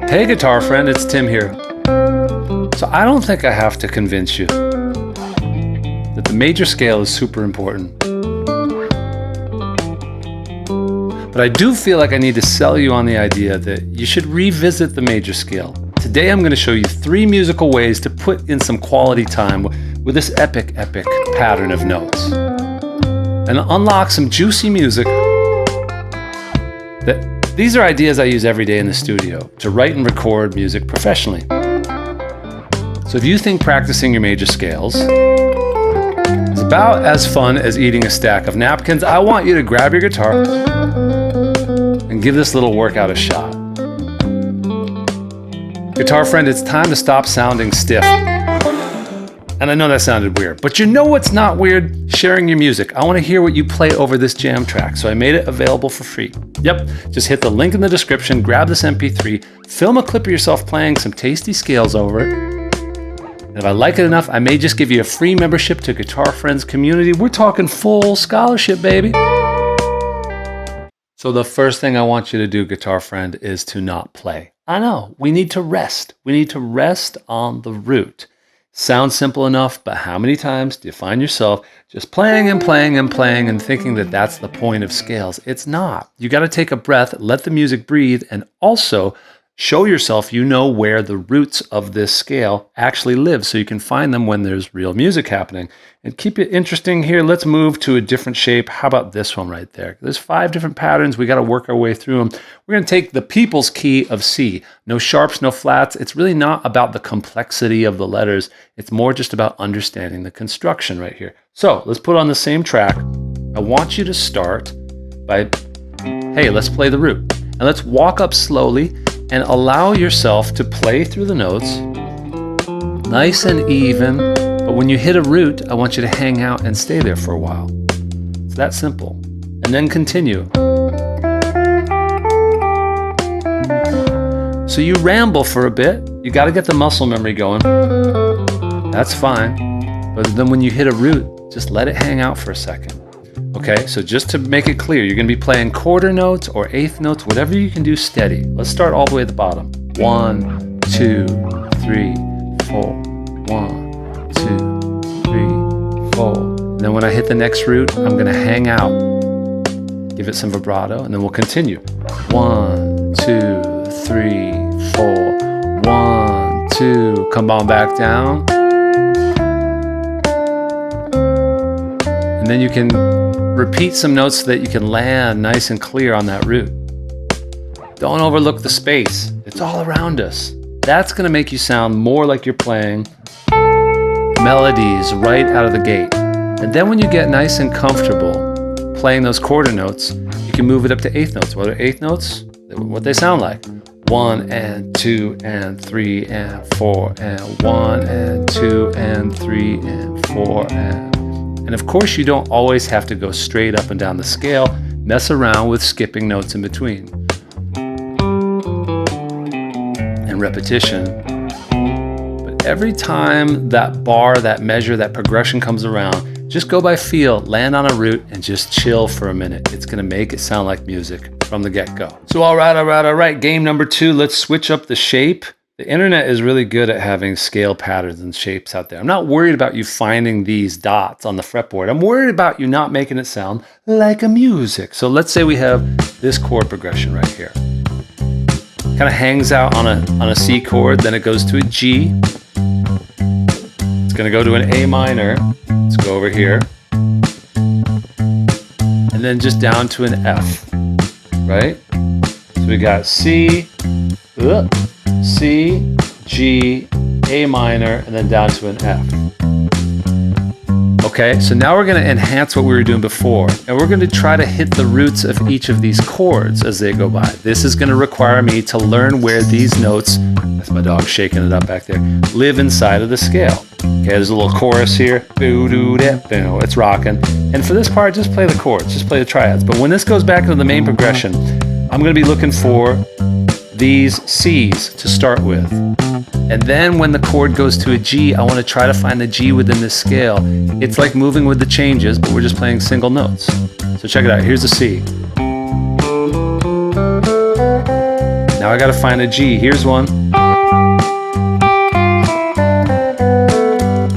Hey guitar friend, it's Tim here. So I don't think I have to convince you that the major scale is super important. But I do feel like I need to sell you on the idea that you should revisit the major scale. Today I'm going to show you 3 musical ways to put in some quality time with this epic pattern of notes. And unlock some juicy music. These are ideas I use every day in the studio to write and record music professionally. So if you think practicing your major scales is about as fun as eating a stack of napkins, I want you to grab your guitar and give this little workout a shot. Guitar friend, it's time to stop sounding stiff. And I know that sounded weird, but you know what's not weird? Sharing your music. I want to hear what you play over this jam track, so I made it available for free. Yep, just hit the link in the description, grab this MP3, film a clip of yourself playing some tasty scales over it. And if I like it enough, I may just give you a free membership to Guitar Friends community. We're talking full scholarship, baby. So the first thing I want you to do, guitar friend, is to not play. I know, we need to rest. We need to rest on the root. Sounds simple enough, but how many times do you find yourself just playing and playing and playing and thinking that that's the point of scales? It's not. You got to take a breath, let the music breathe, and also show yourself you know where the roots of this scale actually live so you can find them when there's real music happening. And keep it interesting here, let's move to a different shape. How about this one right there? There's 5 different patterns. We got to work our way through them. We're going to take the people's key of C. No sharps, no flats. It's really not about the complexity of the letters. It's more just about understanding the construction right here. So let's put on the same track. I want you to start by, hey, let's play the root. And let's walk up slowly and allow yourself to play through the notes, nice and even, but when you hit a root, I want you to hang out and stay there for a while. It's that simple. And then continue. So you ramble for a bit, you gotta get the muscle memory going. That's fine, but then when you hit a root, just let it hang out for a second. Okay, so just to make it clear, you're going to be playing quarter notes or eighth notes, whatever you can do steady. Let's start all the way at the bottom. 1, 2, 3, 4. 1, 2, 3, 4. And then when I hit the next root, I'm going to hang out. Give it some vibrato, and then we'll continue. 1, 2, 3, 4. 1, 2. Come on back down. And then you can repeat some notes so that you can land nice and clear on that root. Don't overlook the space. It's all around us. That's going to make you sound more like you're playing melodies right out of the gate. And then when you get nice and comfortable playing those quarter notes, you can move it up to eighth notes. What are eighth notes? What they sound like. 1 and 2 and 3 and 4 and 1 and 2 and 3 and 4 and of course, you don't always have to go straight up and down the scale. Mess around with skipping notes in between. And repetition. But every time that bar, that measure, that progression comes around, just go by feel, land on a root, and just chill for a minute. It's going to make it sound like music from the get-go. So all right. Game number 2, let's switch up the shape. The internet is really good at having scale patterns and shapes out there. I'm not worried about you finding these dots on the fretboard. I'm worried about you not making it sound like a music. So let's say we have this chord progression right here. Kind of hangs out on a C chord, then it goes to a G. It's going to go to an A minor. Let's go over here. And then just down to an F, right? So we got C, C, G, A minor, and then down to an F. Okay, so now we're going to enhance what we were doing before, and we're going to try to hit the roots of each of these chords as they go by. This is going to require me to learn where these notes, that's my dog shaking it up back there, live inside of the scale. Okay, there's a little chorus here. It's rocking. And for this part, just play the chords, just play the triads. But when this goes back into the main progression, I'm going to be looking for these C's to start with. And then when the chord goes to a G, I want to try to find the G within this scale. It's like moving with the changes, but we're just playing single notes. So check it out. Here's the C. Now I got to find a G. Here's one.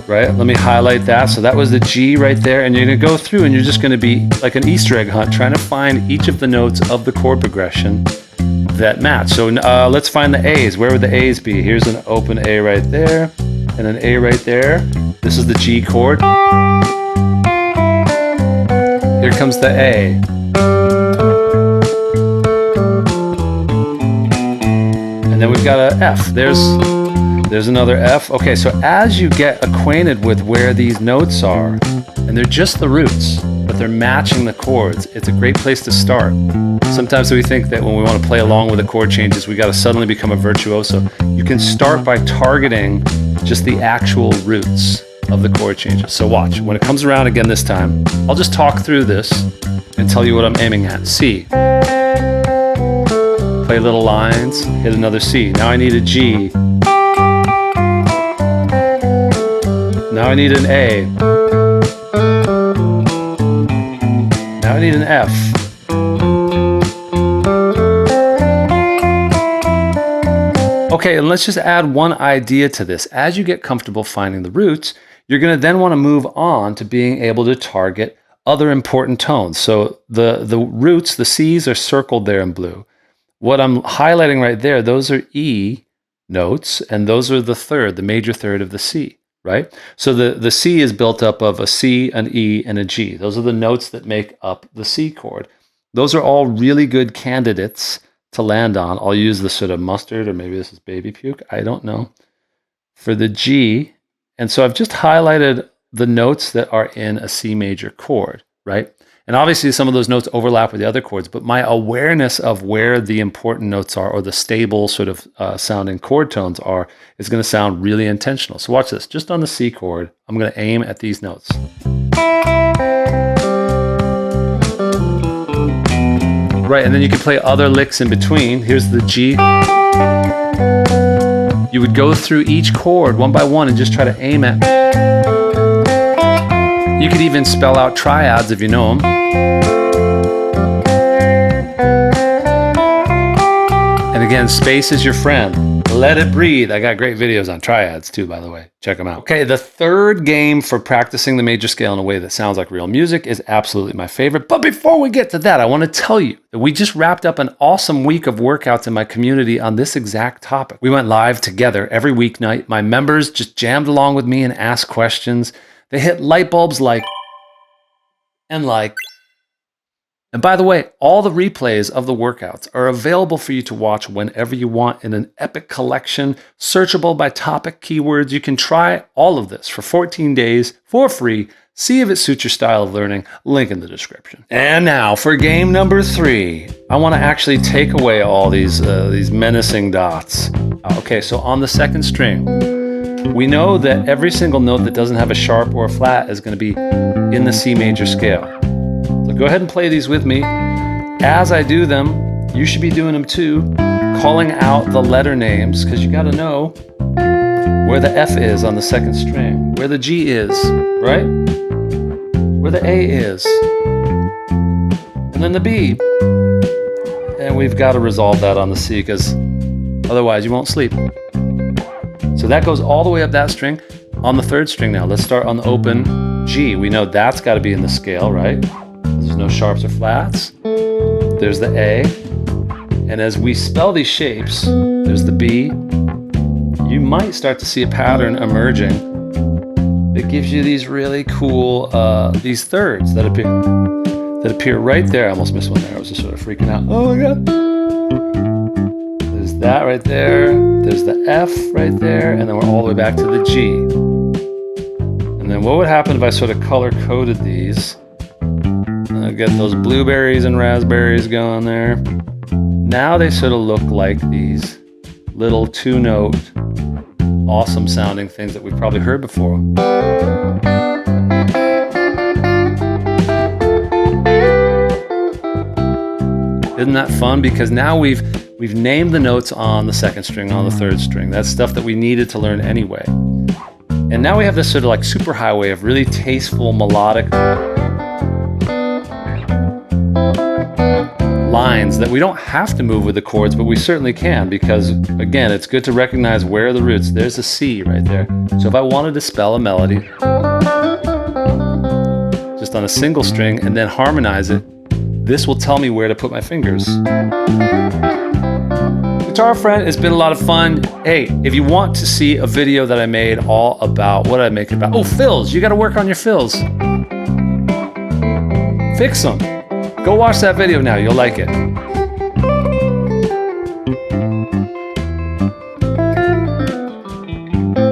Right? Let me highlight that. So that was the G right there. And you're going to go through and you're just going to be like an Easter egg hunt, trying to find each of the notes of the chord progression that match. So let's find the A's. Where would the A's be? Here's an open A right there and an A right there. This is the G chord. Here comes the A. And then we've got a F. There's another F. Okay, so as you get acquainted with where these notes are, and they're just the roots, but they're matching the chords, it's a great place to start. Sometimes we think that when we want to play along with the chord changes, we got to suddenly become a virtuoso. You can start by targeting just the actual roots of the chord changes. So watch, when it comes around again this time, I'll just talk through this and tell you what I'm aiming at. C. Play little lines, hit another C. Now I need a G. Now I need an A. Now I need an F. Okay, and let's just add one idea to this. As you get comfortable finding the roots, you're going to then want to move on to being able to target other important tones. So the roots, the C's, are circled there in blue. What I'm highlighting right there, those are E notes, and those are the major third of the C. Right? So the C is built up of a C, an E, and a G. Those are the notes that make up the C chord. Those are all really good candidates to land on. I'll use the sort of mustard, or maybe this is baby puke, I don't know, for the G. And so I've just highlighted the notes that are in a C major chord, right? And obviously some of those notes overlap with the other chords, but my awareness of where the important notes are, or the stable sort of sounding chord tones are, is going to sound really intentional. So watch this. Just on the C chord, I'm going to aim at these notes. Right, and then you can play other licks in between. Here's the G. You would go through each chord one by one and just try to aim at. You could even spell out triads if you know them. And again, space is your friend. Let it breathe. I got great videos on triads too, by the way. Check them out. Okay, the third game for practicing the major scale in a way that sounds like real music is absolutely my favorite. But before we get to that, I want to tell you that we just wrapped up an awesome week of workouts in my community on this exact topic. We went live together every weeknight. My members just jammed along with me and asked questions. They hit light bulbs like, and like. And by the way, all the replays of the workouts are available for you to watch whenever you want in an epic collection, searchable by topic keywords. You can try all of this for 14 days for free. See if it suits your style of learning. Link in the description. And now for game number 3. I want to actually take away all these menacing dots. Okay, so on the second string, we know that every single note that doesn't have a sharp or a flat is going to be in the C major scale. So go ahead and play these with me. As I do them, you should be doing them too, calling out the letter names, because you got to know where the F is on the second string, where the G is, right? Where the A is, and then the B. And we've got to resolve that on the C, because otherwise you won't sleep. So that goes all the way up that string. On the third string now, let's start on the open G. We know that's got to be in the scale, right? There's no sharps or flats. There's the A. And as we spell these shapes, there's the B. You might start to see a pattern emerging that gives you these really cool, these thirds that appear right there. I almost missed one there. I was just sort of freaking out. Oh my God. There's that right there. There's the F right there. And then we're all the way back to the G. And then what would happen if I sort of color-coded these? Get those blueberries and raspberries going there. Now they sort of look like these little 2-note, awesome sounding things that we've probably heard before. Isn't that fun? Because now we've named the notes on the second string, on the third string. That's stuff that we needed to learn anyway. And now we have this sort of like superhighway of really tasteful melodic lines that we don't have to move with the chords, but we certainly can, because again, it's good to recognize where are the roots. There's a C right there. So if I wanted to spell a melody just on a single string and then harmonize it, this will tell me where to put my fingers. Guitar Friend, it's been a lot of fun. Hey, if you want to see a video that I made all about, what did I make it about? Oh, fills, you gotta work on your fills. Fix them. Go watch that video now, you'll like it.